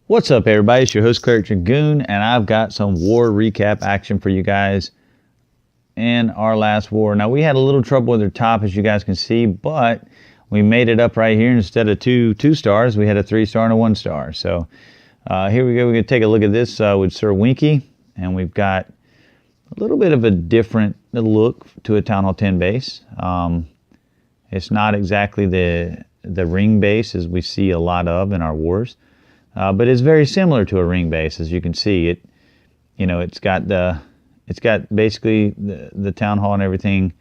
What's up, everybody? It's your host, Cleric Dragoon, and I've got some war recap action for you guys in our last war. Now, we had a little trouble with our top, as you guys can see, but we made it up right here. Instead of two stars, we had a 3-star and a 1-star. So here we go. We're going to take a look at this with Sir Winky, and we've got a little bit of a different look to a Town Hall 10 base. It's not exactly the ring base as we see a lot of in our wars. But it's very similar to a ring base, as you can see. It's got basically the town hall and everything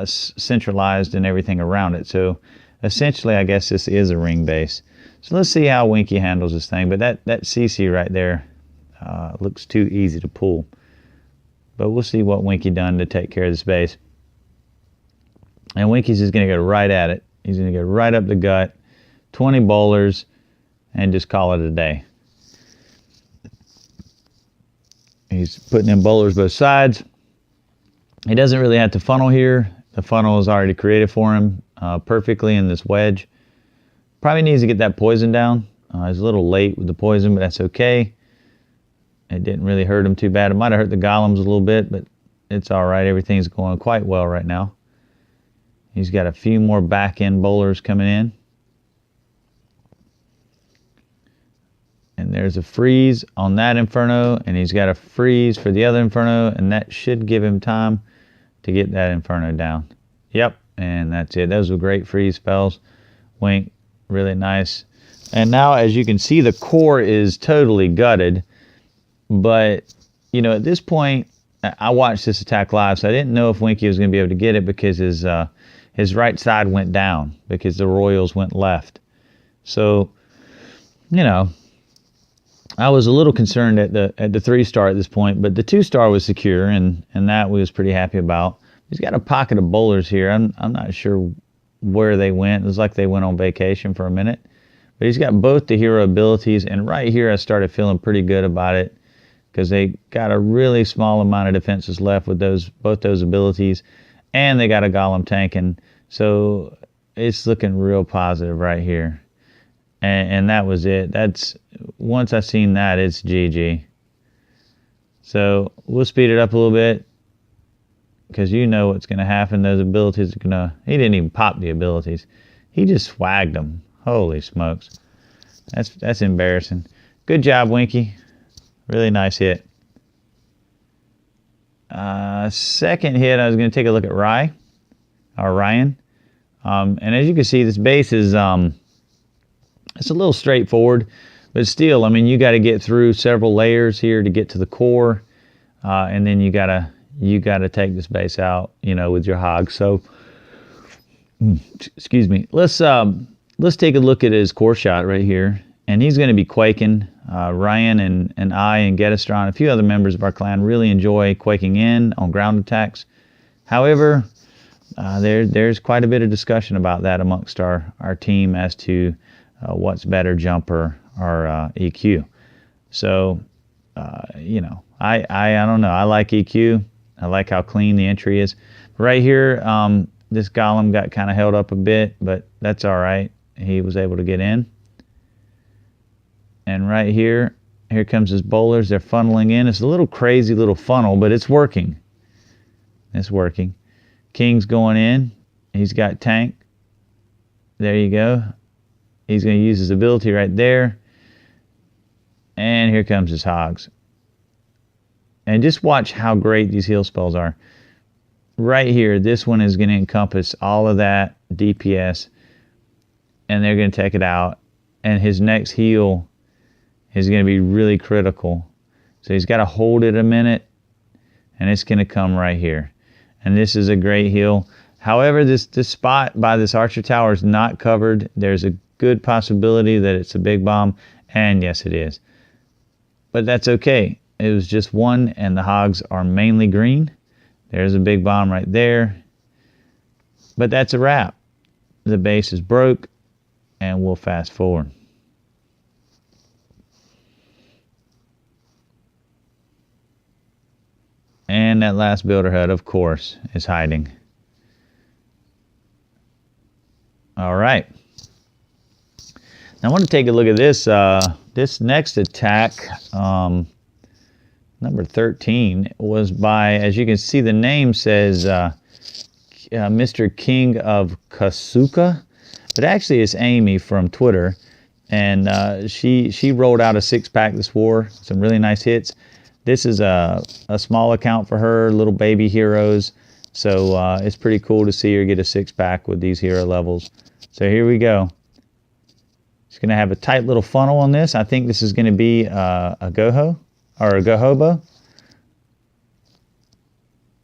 centralized and everything around it. So essentially, I guess this is a ring base. So let's see how Winky handles this thing. But that CC right there looks too easy to pull. But we'll see what Winky done to take care of this base. And Winky's just going to go right at it. He's going to go right up the gut, 20 bowlers, and just call it a day. He's putting in bowlers both sides. He doesn't really have to funnel here. The funnel is already created for him perfectly in this wedge. Probably needs to get that poison down. He's a little late with the poison, but that's okay. It didn't really hurt him too bad. It might have hurt the golems a little bit, but it's all right. Everything's going quite well right now. He's got a few more back-end bowlers coming in. And there's a freeze on that Inferno, and he's got a freeze for the other Inferno, and that should give him time to get that Inferno down. Yep, and that's it. Those were great freeze spells. Wink, really nice. And now, as you can see, the core is totally gutted. But, at this point, I watched this attack live, so I didn't know if Winky was going to be able to get it because his right side went down because the Royals went left. So, I was a little concerned at the 3-star at this point, but the 2-star was secure, and that we was pretty happy about. He's got a pocket of bowlers here. I'm not sure where they went. It was like they went on vacation for a minute. But he's got both the hero abilities, and right here I started feeling pretty good about it because they got a really small amount of defenses left with both those abilities, and they got a golem tanking. So it's looking real positive right here. And that was it. Once I seen that, it's GG. So we'll speed it up a little bit because you know what's going to happen. Those abilities are going to... He didn't even pop the abilities. He just swagged them. Holy smokes. That's embarrassing. Good job, Winky. Really nice hit. Second hit, I was going to take a look at Ryan. And as you can see, this base is... It's a little straightforward, but still, you got to get through several layers here to get to the core, and then you gotta take this base out, with your hogs. So, excuse me. Let's take a look at his core shot right here, and he's going to be quaking. Ryan and I and Getastron, a few other members of our clan, really enjoy quaking in on ground attacks. However, there's quite a bit of discussion about that amongst our team as to what's better, jumper or EQ. So, I don't know. I like EQ. I like how clean the entry is. Right here, this golem got kind of held up a bit, but that's all right. He was able to get in. And right here comes his bowlers. They're funneling in. It's a little crazy little funnel, but it's working. It's working. King's going in. He's got tank. There you go. He's going to use his ability right there. And here comes his hogs. And just watch how great these heal spells are. Right here, this one is going to encompass all of that DPS. And they're going to take it out. And his next heal is going to be really critical. So he's got to hold it a minute. And it's going to come right here. And this is a great heal. However, this spot by this archer tower is not covered. There's a good possibility that it's a big bomb, and yes, it is. But that's okay. It was just one, and the hogs are mainly green. There's a big bomb right there. But that's a wrap. The base is broke, and we'll fast forward. And that last builder hut, of course, is hiding. All right. I want to take a look at this this next attack. Number 13 was by, as you can see, the name says Mr. King of Kasuka, but actually it's Amy from Twitter, and she rolled out a 6-pack this war, some really nice hits. This is a small account for her, little baby heroes, so it's pretty cool to see her get a 6-pack with these hero levels. So here we go. She's going to have a tight little funnel on this. I think this is going to be a Goho or a Gohobo.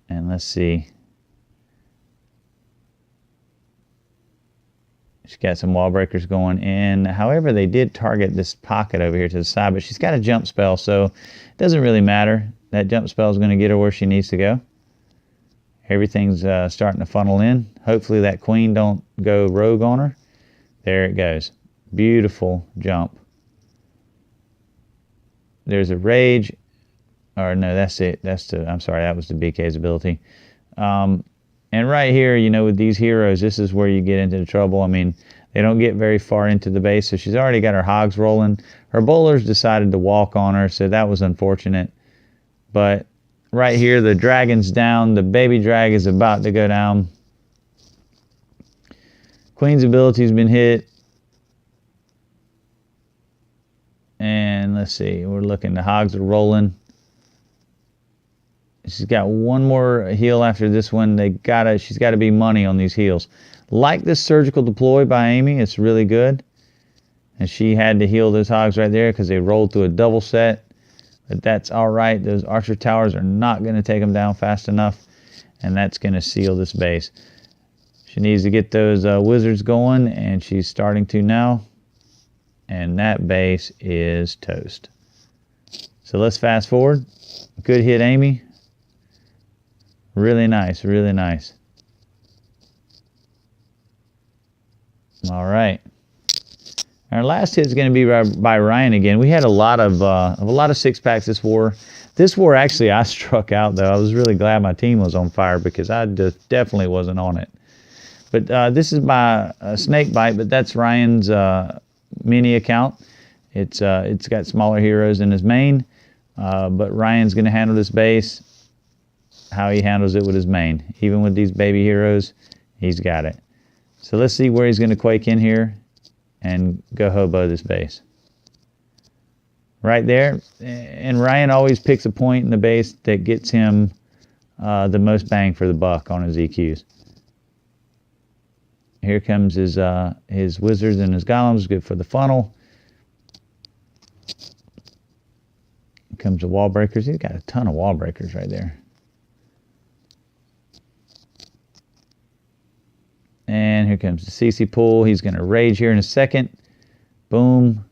And let's see. She's got some wall breakers going in. However, they did target this pocket over here to the side, but she's got a jump spell, so it doesn't really matter. That jump spell is going to get her where she needs to go. Everything's starting to funnel in. Hopefully that queen don't go rogue on her. There it goes. Beautiful jump. There's a rage. Or no, that's it. I'm sorry, that was the BK's ability. And right here, you know, with these heroes, this is where you get into the trouble. I mean, they don't get very far into the base, so she's already got her hogs rolling. Her bowlers decided to walk on her, so that was unfortunate. But right here, the dragon's down. The baby drag is about to go down. Queen's ability's been hit. And let's see, we're looking, the hogs are rolling. She's got one more heal after this one. She's got to be money on these heals. Like this surgical deploy by Amy, it's really good. And she had to heal those hogs right there because they rolled through a double set. But that's all right. Those archer towers are not going to take them down fast enough. And that's going to seal this base. She needs to get those wizards going, and she's starting to now. And that base is toast. So let's fast forward. Good hit, Amy. Really nice, really nice. All right. Our last hit is going to be by Ryan again. We had a lot of 6-packs this war. This war, actually, I struck out, though. I was really glad my team was on fire because I just definitely wasn't on it. But this is by Snake Bite, but that's Ryan's mini account. It's got smaller heroes in his main, but Ryan's going to handle this base how he handles it with his main. Even with these baby heroes, he's got it. So let's see where he's going to quake in here and go hobo this base. Right there. And Ryan always picks a point in the base that gets him the most bang for the buck on his EQs. Here comes his wizards and his golems, good for the funnel. Here comes the wall breakers. He's got a ton of wall breakers right there. And here comes the CC pull. He's going to rage here in a second. Boom.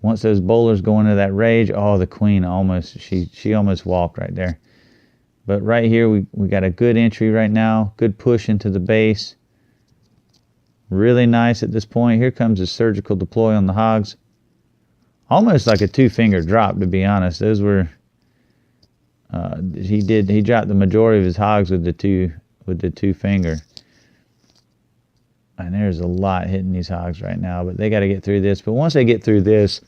Once those bowlers go into that rage, oh, the queen almost, she almost walked right there. But right here, we got a good entry right now. Good push into the base. Really nice at this point. Here comes the surgical deploy on the hogs. Almost like a 2-finger drop, to be honest. Those were, he dropped the majority of his hogs with the two finger. And there's a lot hitting these hogs right now, but they got to get through this. But once they get through this,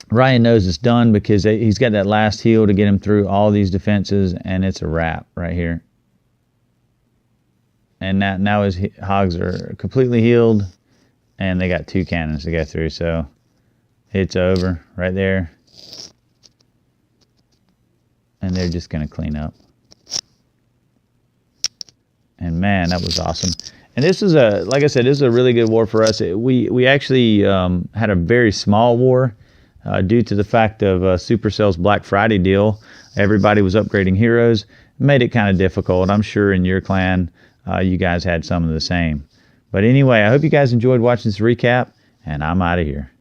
Ryan knows it's done because he's got that last heal to get him through all these defenses, and it's a wrap right here. And now his hogs are completely healed, and they got 2 cannons to go through, so it's over right there. And they're just going to clean up. And man, that was awesome. And this is like I said, this is a really good war for us. We actually had a very small war due to the fact of Supercell's Black Friday deal. Everybody was upgrading heroes. It made it kind of difficult. I'm sure in your clan, you guys had some of the same. But anyway, I hope you guys enjoyed watching this recap, and I'm out of here.